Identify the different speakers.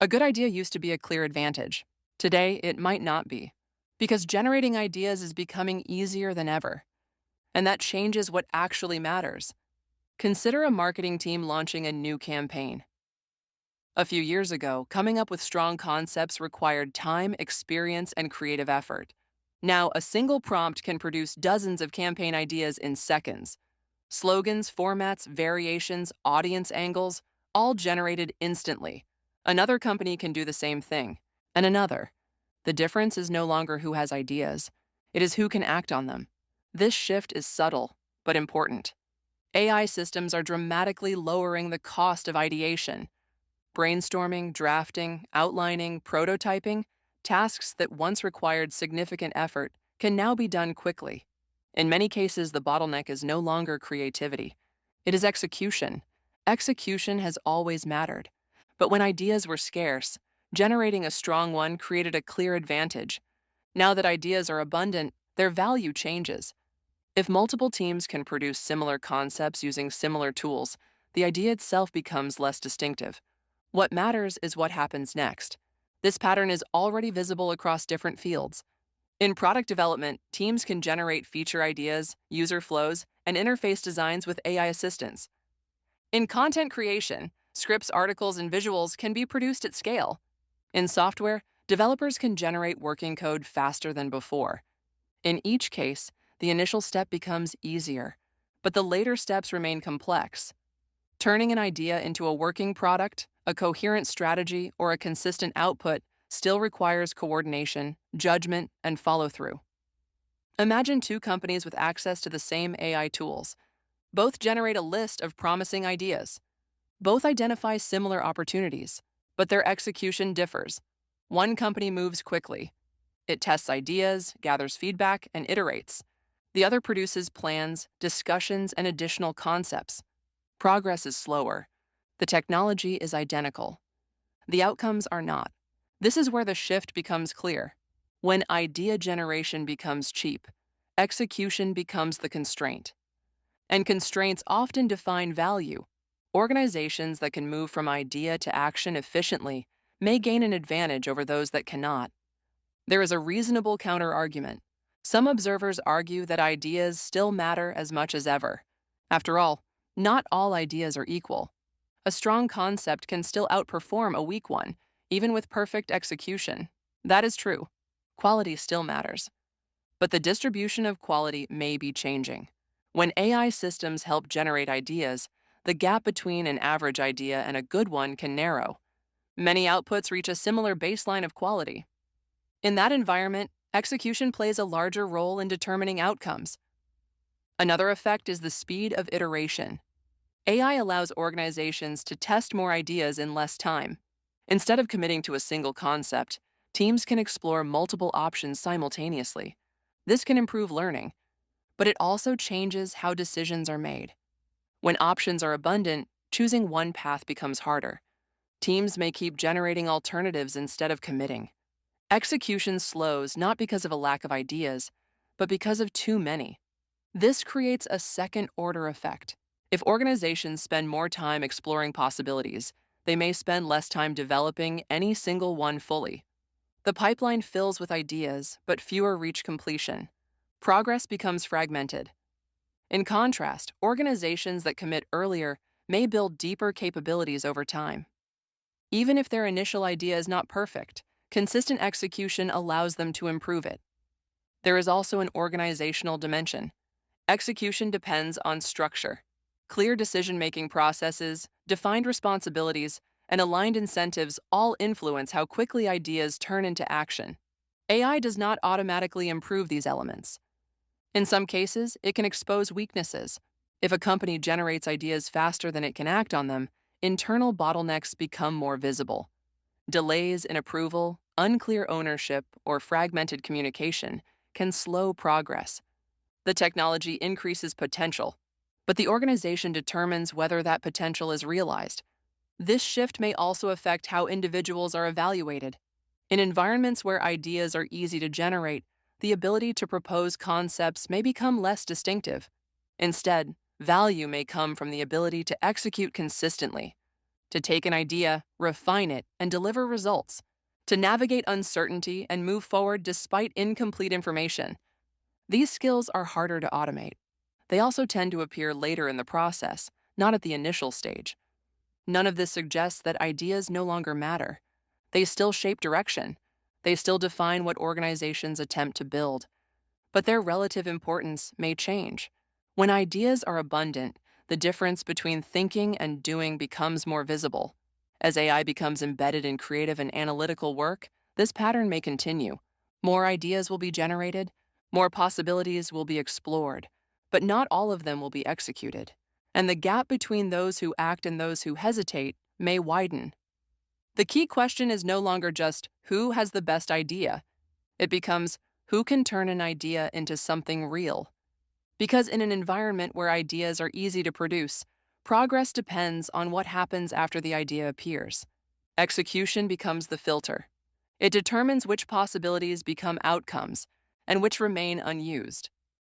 Speaker 1: A good idea used to be a clear advantage. Today, it might not be, because generating ideas is becoming easier than ever, and that changes what actually matters. Consider a marketing team launching a new campaign. A few years ago, coming up with strong concepts required time, experience, and creative effort. Now, a single prompt can produce dozens of campaign ideas in seconds. Slogans, formats, variations, audience angles, all generated instantly. Another company can do the same thing, and another. The difference is no longer who has ideas, it is who can act on them. This shift is subtle, but important. AI systems are dramatically lowering the cost of ideation. Brainstorming, drafting, outlining, prototyping, tasks that once required significant effort can now be done quickly. In many cases, the bottleneck is no longer creativity. It is execution. Execution has always mattered. But when ideas were scarce, generating a strong one created a clear advantage. Now that ideas are abundant, their value changes. If multiple teams can produce similar concepts using similar tools, the idea itself becomes less distinctive. What matters is what happens next. This pattern is already visible across different fields. In product development, teams can generate feature ideas, user flows, and interface designs with AI assistance. In content creation, scripts, articles, and visuals can be produced at scale. In software, developers can generate working code faster than before. In each case, the initial step becomes easier, but the later steps remain complex. Turning an idea into a working product, a coherent strategy, or a consistent output still requires coordination, judgment, and follow-through. Imagine two companies with access to the same AI tools. Both generate a list of promising ideas. Both identify similar opportunities, but their execution differs. One company moves quickly. It tests ideas, gathers feedback, and iterates. The other produces plans, discussions, and additional concepts. Progress is slower. The technology is identical. The outcomes are not. This is where the shift becomes clear. When idea generation becomes cheap, execution becomes the constraint. And constraints often define value. Organizations that can move from idea to action efficiently may gain an advantage over those that cannot. There is a reasonable counter-argument. Some observers argue that ideas still matter as much as ever. After all, not all ideas are equal. A strong concept can still outperform a weak one, even with perfect execution. That is true. Quality still matters. But the distribution of quality may be changing. When AI systems help generate ideas, the gap between an average idea and a good one can narrow. Many outputs reach a similar baseline of quality. In that environment, execution plays a larger role in determining outcomes. Another effect is the speed of iteration. AI allows organizations to test more ideas in less time. Instead of committing to a single concept, teams can explore multiple options simultaneously. This can improve learning, but it also changes how decisions are made. When options are abundant, choosing one path becomes harder. Teams may keep generating alternatives instead of committing. Execution slows not because of a lack of ideas, but because of too many. This creates a second-order effect. If organizations spend more time exploring possibilities, they may spend less time developing any single one fully. The pipeline fills with ideas, but fewer reach completion. Progress becomes fragmented. In contrast, organizations that commit earlier may build deeper capabilities over time. Even if their initial idea is not perfect, consistent execution allows them to improve it. There is also an organizational dimension. Execution depends on structure. Clear decision-making processes, defined responsibilities, and aligned incentives all influence how quickly ideas turn into action. AI does not automatically improve these elements. In some cases, it can expose weaknesses. If a company generates ideas faster than it can act on them, internal bottlenecks become more visible. Delays in approval, unclear ownership, or fragmented communication can slow progress. The technology increases potential, but the organization determines whether that potential is realized. This shift may also affect how individuals are evaluated. In environments where ideas are easy to generate, the ability to propose concepts may become less distinctive. Instead, value may come from the ability to execute consistently. to take an idea, refine it, and deliver results, to navigate uncertainty and move forward despite incomplete information. These skills are harder to automate. They also tend to appear later in the process, not at the initial stage. None of this suggests that ideas no longer matter. They still shape direction. They still define what organizations attempt to build. But their relative importance may change. When ideas are abundant, the difference between thinking and doing becomes more visible. As AI becomes embedded in creative and analytical work, this pattern may continue. More ideas will be generated, more possibilities will be explored, but not all of them will be executed. And the gap between those who act and those who hesitate may widen. The key question is no longer just who has the best idea. It becomes who can turn an idea into something real. Because in an environment where ideas are easy to produce, progress depends on what happens after the idea appears. Execution becomes the filter. It determines which possibilities become outcomes and which remain unused.